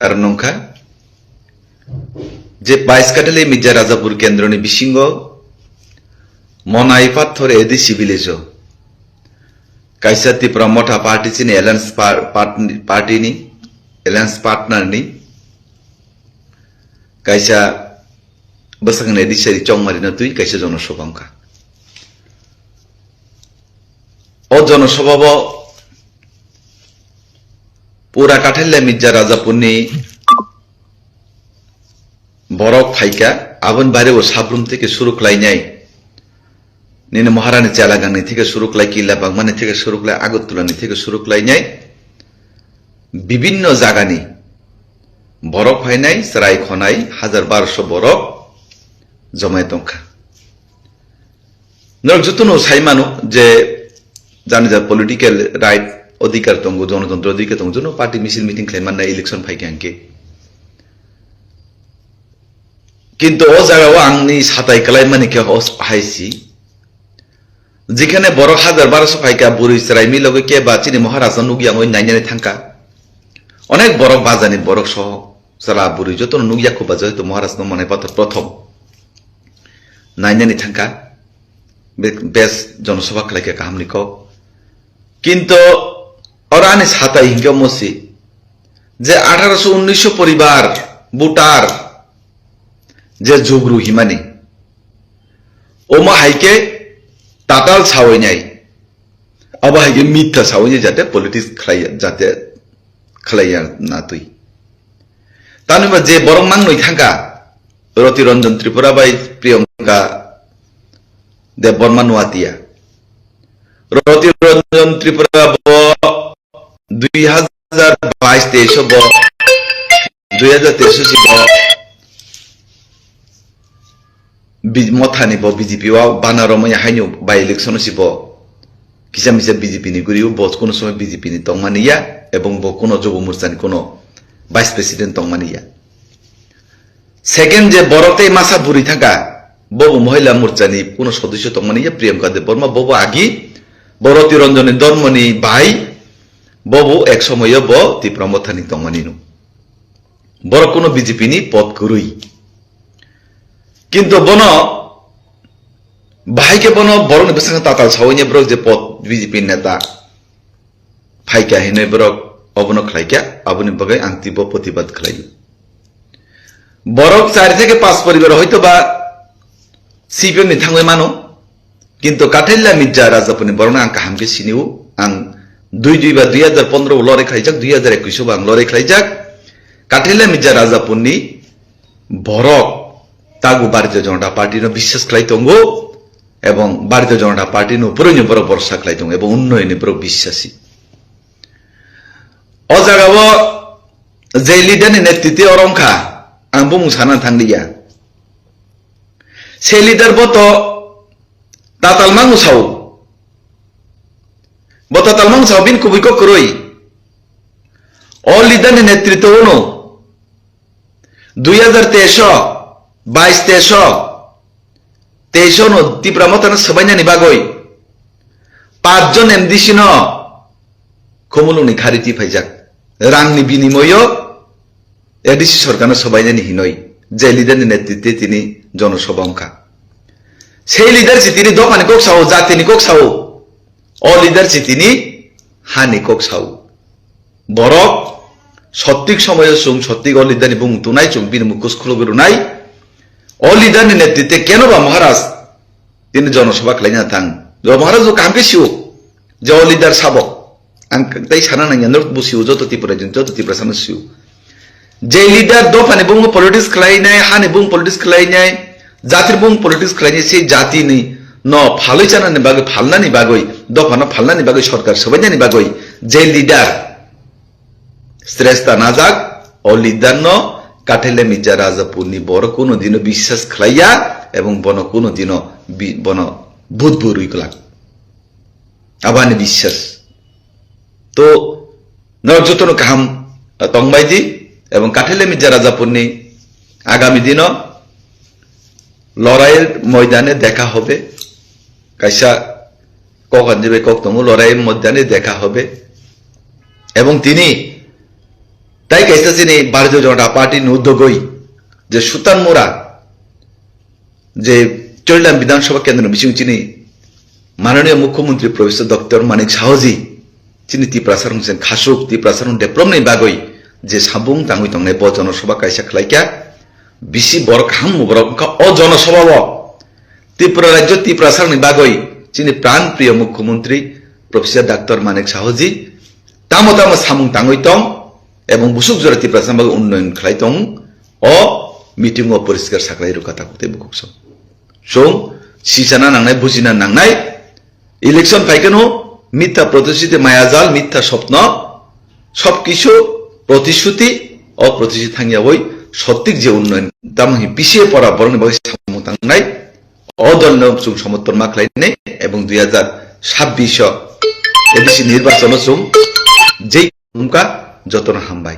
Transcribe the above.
karon nongkha je 22 kathali Mirza Rajapur kendroni bisingo monai pathor edi sibilejo kaisa Tripura motha party chini alliance party ni alliance partner ni kaisa basang edi sari chongmari na tui kaisa jonosabha o jonosabha pura kathalla Mirza Rajapur ni borok phaika abon bare o sabrun theke shuru khlainai nini Maharani Chalagangni theke shuru khlai Killa Bagmani theke shuru khlai Agartala theke shuru khlainai bibinno jagani borok phainai sarai khonai 1200 borok jomai tongkha nok jotono saimano je jani ja political right অধিকার তঙ্গ জনতন্ত্র অধিকার তঙ্গ জন্য party মিছিল meeting ক্লেমান না election ফাইকাঙ্কে কিন্তু ও জায়গাও আংনি সাতাই কালাই মানে কে হাইছি যেখানে বড় 1200 ফাইকা বুড়ি সরাই মিলগে কে বাচিনি মহারাজ নুগিয়া ওই নাইনানি থাকা অনেক বড় বাজানি বড় সহ সারা বুড়ি যত নুগিয়া খুব বাজে তো মহারাজ মনে পাথর প্রথম নাইনানি থাকা বেশ জনসভা খেলাকে কাহামনি ক কিন্তু ওরানি সাতাই হিংকা মসি যে 1800-1900 পরিবার বুটার যে জুগরু হিমানি ওমা হাইকে তাতাল ছাওই নাই আবা হাইকে মিথ্যা ছাওই নাই যাতে পলিটিক্স খাইয়া যাতে খাইয়া না তুই তানুবা যে বরং মাংনই থাকা রতি রঞ্জন ত্রিপুরা বাই প্রিয়ঙ্কা দেব বর্মা নোয়াতিয়া রতি রঞ্জন ত্রিপুরা 2022-23 ব 2023 সিব মথানি ব বিজেপি ওয়া বানারময় হাইনু বাই ইলেকশন সিব কিসা মিসা বিজেপি নি গুরিও বস কোন সময় বিজেপি নি তংমানিয়া এবং ব কোন যুব মোর্চানি কোন ভাইস প্রেসিডেন্ট তংমানিয়া সেকেন্ড যে বড়তে মাসা বুড়ি থাকা ববু মহিলা মোর্চানি কোন সদস্য তংমানিয়া প্রিয়ঙ্কা দেব বর্মা ববু আগি বরতি রঞ্জনী ধর্মনি ভাই ববু এক সময় ব ত্রিপুরা মথানি তংমানিনু বড় কোন বিজেপি নি পদ গুরুই কিন্তু বন ভাইকে বন বড় বেসাং তাতাল সাওইনে ব্রক যে পদ বিজেপি নেতা ফাইকা হেনে ব্রক অবন খাইকা আবনি বগাই আংতিব প্রতিবাদ খাই বরক 4 থেকে 5 পরিবার হয়তো বা সিপিএম নি থাঙ্গই মানো কিন্তু কাঠাইলা Mirza Rajapurni বরনা আং কাহামকে সিনিউ আং 2 বা 2015 লড়াই খাইজাক 2021 আং লড়াই খাইজাক কাঠাইলা Mirza Rajapurni বরক তাগু ভারতীয় জনতা পার্টির বিশ্বাস খাইতঙ্গ এবং ভারতীয় জনতা পার্টির উপরে বড় ভরসা খাইতঙ্গ এবং উন্নয়নে বড় বিশ্বাসী ও জায়গাও যে লিডারনি নেতৃত্বে অরংখা আং বুমু সানা থাংলিয়া সে লিডার বত তাতাল মাংু সাউ বতাতাল মাংু সাউ বিন কুবিক করই ও লিডারনি নেতৃত্ব অনু 2023 22-23 no Tripura motana sabainani bagoi 5 jon MDC no khomuluni khariti phaijak rangni binimoyo ADC সরকার sabainani hinoi je leader ni netritwe tini jonosabha ongkha sei leader si tini dokani kok sao jatini kok sao o leader si tini hani kok sao borok সঠিক সময়ে সুং সঠিক ও লিডারনি বুং তুনাই চুং বিন মুকুস খুলবিরু নাই ও লিডারনি নেতৃত্বে কেন বা মহারাজ তিনি জনসভা খাইনা থাং মহারাজ ও কামকে সিউ যে ও লিডার সাবক আং তাই সানা নাই নর বুসিউ যত ত্রিপুরা সানা সিউ যে লিডার দফানি বুং পলিটিক্স খাইনাই হানি বুং পলিটিক্স খাইনাই জাতির বুং পলিটিক্স খাইনাই সেই জাতি নি ন ফালই জানানি বাগৈ ফালনানি বাগৈ দফানা ফালনানি বাগৈ সরকার সবাইনানি বাগৈ যে লিডার শ্রেষ্ঠ নাজাক ও লিডার ন কাঠাইলা Mirza Rajapurni বড় কোনো দিন বিশ্বাস খাইয়া এবং বন কোনো দিন বন বুধবুরুই গলা আবানি বিশ্বাস তো নজতন কাহাম তংবাইদি এবং কাঠাইলা Mirza Rajapurni আগামী দিন লড়াইয়ের ময়দানে দেখা হবে কাইসা কখন যাবে কখন লড়াইয়ের ময়দানে দেখা হবে এবং তিনি তাই কাইসা যিনি ভারতীয় জনতা পার্টির উদ্যোগই যে সুতান মোরা যে চরিলাম বিধানসভা কেন্দ্র বিশিং চিনি মাননীয় মুখ্যমন্ত্রী প্রফেসর ডক্টর মানিক সাহজি চিনি ত্রিপ্রাসারং যেন খাসুক ত্রিপ্রাসারং ডেভেলপমেন্টनि বাগै যে সাবুং তাঙ্গুই তंगनाय ब जनसभा कायसा खलायका बिसि बरक हाम बरक अ जनसभा त्रिपुरा राज्य ত্রিপ্রাসারংनि बागै चिनि प्राणप्रिय मुख्यमंत्री प्रफेसर डक्टर मानिक साहजी तामो तामो सामुं तांगै तं एवं बुसुक जरा ত্রিপ্রাসারং बागै उन्नयन खलाय तं अ मीटिंग अ परिष्कार साखलाय रुकाता कुते बुकुसो सो सिसाना नांनाय बुजिना नांनाय इलेक्शन फाइकेनो मिथ्या प्रतिश्रुति मायाजाल मिथ्या स्वप्न सबकिछु प्रतिश्रुति अप्रतिश्रुति थांगियावै सत्तिक जे उन्नयन तामहि पिछे पड़ा बरंनि बागै सामुं तांनाय अदलनो जों समर्थन मा खालायनाय एवं 2026 एडिसि निर्वाचन जों जै मुका जतन हामबाय।